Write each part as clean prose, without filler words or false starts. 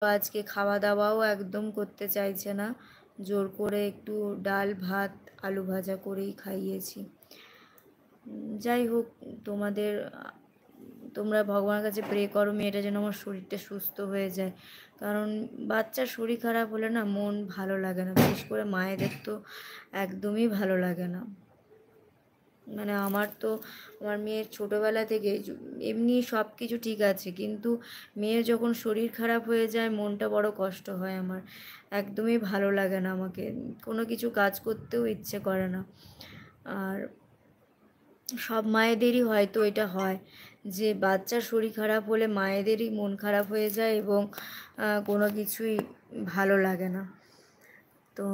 আজকে খাওয়া দাওয়াও একদম করতে চাইছে না, জোর করে একটু ডাল ভাত আলু ভাজা করেই খাইয়েছি। যাই হোক, তোমরা ভগবানের কাছে প্রে করো মেয়েটা যেন আমার শরীরটা সুস্থ হয়ে যায়, কারণ বাচ্চার শরীর খারাপ হলে না মন ভালো লাগে না, বিশেষ করে মায়েদের তো একদমই ভালো লাগে না। মানে আমার মেয়ের ছোটোবেলা থেকে এমনি সব কিছু ঠিক আছে, কিন্তু মেয়ের যখন শরীর খারাপ হয়ে যায় মনটা বড় কষ্ট হয় আমার, একদমই ভালো লাগে না, আমাকে কোনো কিছু কাজ করতেও ইচ্ছে করে না। আর সব মায়েদেরই হয়তো এটা হয় যে বাচ্চার শরীর খারাপ হলে মায়েদেরই মন খারাপ হয়ে যায় এবং কোনো কিছুই ভালো লাগে না। তো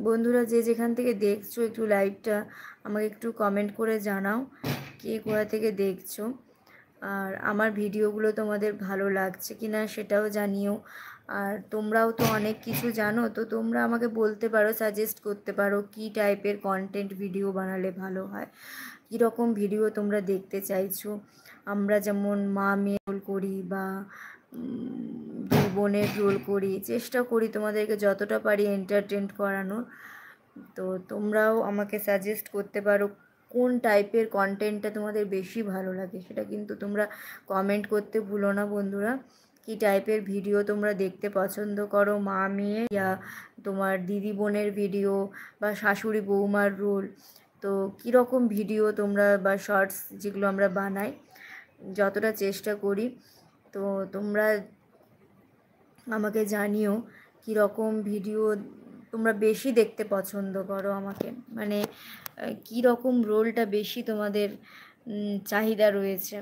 বন্ধুরা, যে যেখান থেকে দেখছো একটু লাইভটা আমাকে একটু কমেন্ট করে জানাও কে কোথা থেকে দেখছো, আর আমার ভিডিওগুলো তোমাদের ভালো লাগছে কি না সেটাও জানিও। আর তোমরাও তো অনেক কিছু জানো, তো তোমরা আমাকে বলতে পারো, সাজেস্ট করতে পারো কী টাইপের কন্টেন্ট ভিডিও বানালে ভালো হয়, কীরকম ভিডিও তোমরা দেখতে চাইছো। আমরা যেমন মা মেয়ে রোল করি বা দুই বোনের রোল করি, চেষ্টা করি তোমাদেরকে যতটা পারি এন্টারটেন করানোর। তো তোমরাও আমাকে সাজেস্ট করতে পারো কোন টাইপের কন্টেন্টটা তোমাদের বেশি ভালো লাগে, সেটা কিন্তু তোমরা কমেন্ট করতে ভুলো না বন্ধুরা। কী টাইপের ভিডিও তোমরা দেখতে পছন্দ করো, মা মেয়ে ইয়া তোমার দিদি বোনের ভিডিও বা শাশুড়ি বৌমার রোল, তো কীরকম ভিডিও তোমরা বা শর্টস যেগুলো আমরা বানাই যতটা চেষ্টা করি, তো তোমরা আমাকে জানিও কীরকম ভিডিও তোমরা বেশি দেখতে পছন্দ করো, আমাকে মানে কীরকম রোলটা বেশি তোমাদের চাহিদা রয়েছে।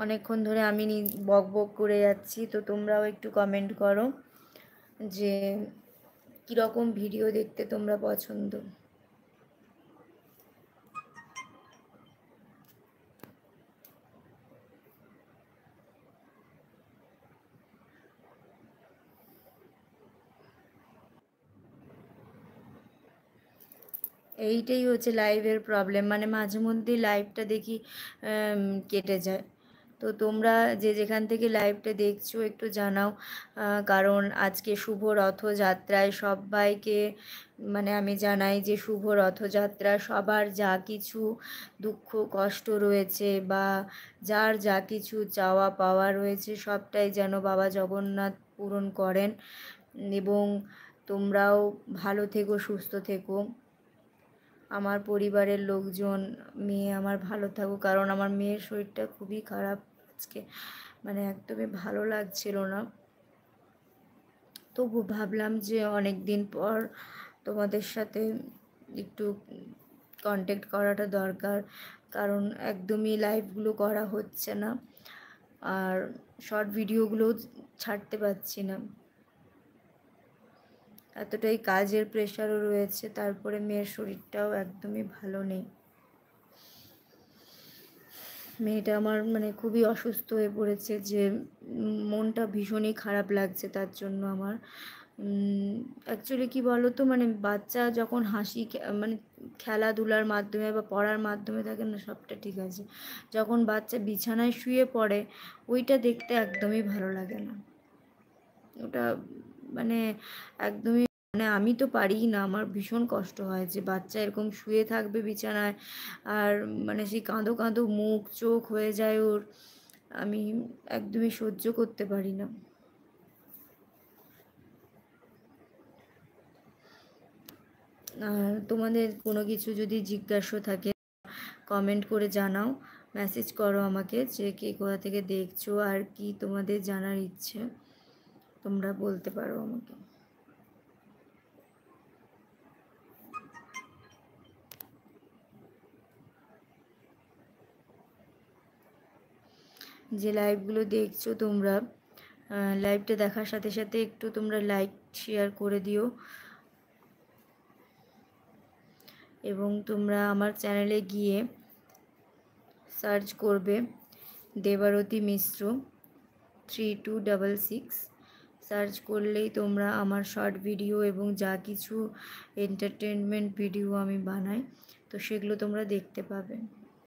অনেকক্ষণ ধরে আমি বক বক করে যাচ্ছি, তো তোমরাও একটু কমেন্ট করো যে কীরকম ভিডিও দেখতে তোমরা পছন্দ। এইটাই হচ্ছে লাইভের প্রবলেম, মানে মাঝে মধ্যেই লাইভটা দেখি কেটে যায়। তো তোমরা যে যেখান থেকে লাইভটা দেখছো একটু জানাও, কারণ আজকে শুভ রথযাত্রায় সবাইকে মানে আমি জানাই যে শুভ রথযাত্রা, সবার যা কিছু দুঃখ কষ্ট রয়েছে বা যার যা কিছু চাওয়া পাওয়া রয়েছে সবটাই যেন বাবা জগন্নাথ পূরণ করেন, এবং তোমরাও ভালো থেকো, সুস্থ থেকো, আমার পরিবারের লোকজন, মেয়ে আমার ভালো থাকুক, কারণ আমার মেয়ের শরীরটা খুবই খারাপ আজকে, মানে একদমই ভালো লাগছিল না। তবু ভাবলাম যে অনেক দিন পর তোমাদের সাথে একটু কন্ট্যাক্ট করাটা দরকার, কারণ একদমই লাইভগুলো করা হচ্ছে না আর শর্ট ভিডিওগুলোও ছাড়তে পারছি না, এতটাই কাজের প্রেশারও রয়েছে, তারপরে মেয়ের শরীরটাও একদমই ভালো নেই। মেয়েটা আমার মানে খুবই অসুস্থ হয়ে পড়েছে, যে মনটা ভীষণই খারাপ লাগছে তার জন্য আমার। অ্যাকচুয়ালি কী বলো তো, মানে বাচ্চা যখন মানে খেলাধুলার মাধ্যমে বা পড়ার মাধ্যমে থাকে না সবটা ঠিক আছে, যখন বাচ্চা বিছানায় শুয়ে পড়ে ওইটা দেখতে একদমই ভালো লাগে না, ওটা মানে একদমই, মানে আমি তো পারিই না, আমার ভীষণ কষ্ট হয় যে বাচ্চা এরকম শুয়ে থাকবে বিছানায় আর মানে সেই কাঁদো কাঁদো মুখ চোখ হয়ে যায় ওর, আমি একদমই সহ্য করতে পারি না। আর তোমাদের কোনো কিছু যদি জিজ্ঞাসা থাকে কমেন্ট করে জানাও, মেসেজ করো আমাকে যে কে কোথা থেকে দেখছো আর কি তোমাদের জানার ইচ্ছে তোমরা বলতে পারো আমাকে। যে লাইভগুলো দেখছো তোমরা, লাইভটা দেখার সাথে সাথে একটু তোমরা লাইক শেয়ার করে দিও, এবং তোমরা আমার চ্যানেলে গিয়ে সার্চ করবে দেবারতী মিশ্র 3266, সার্চ করলেই তোমরা আমার শর্ট ভিডিও এবং যা কিছু এন্টারটেনমেন্ট ভিডিও আমি বানাই তো সেগুলো তোমরা দেখতে পাবে।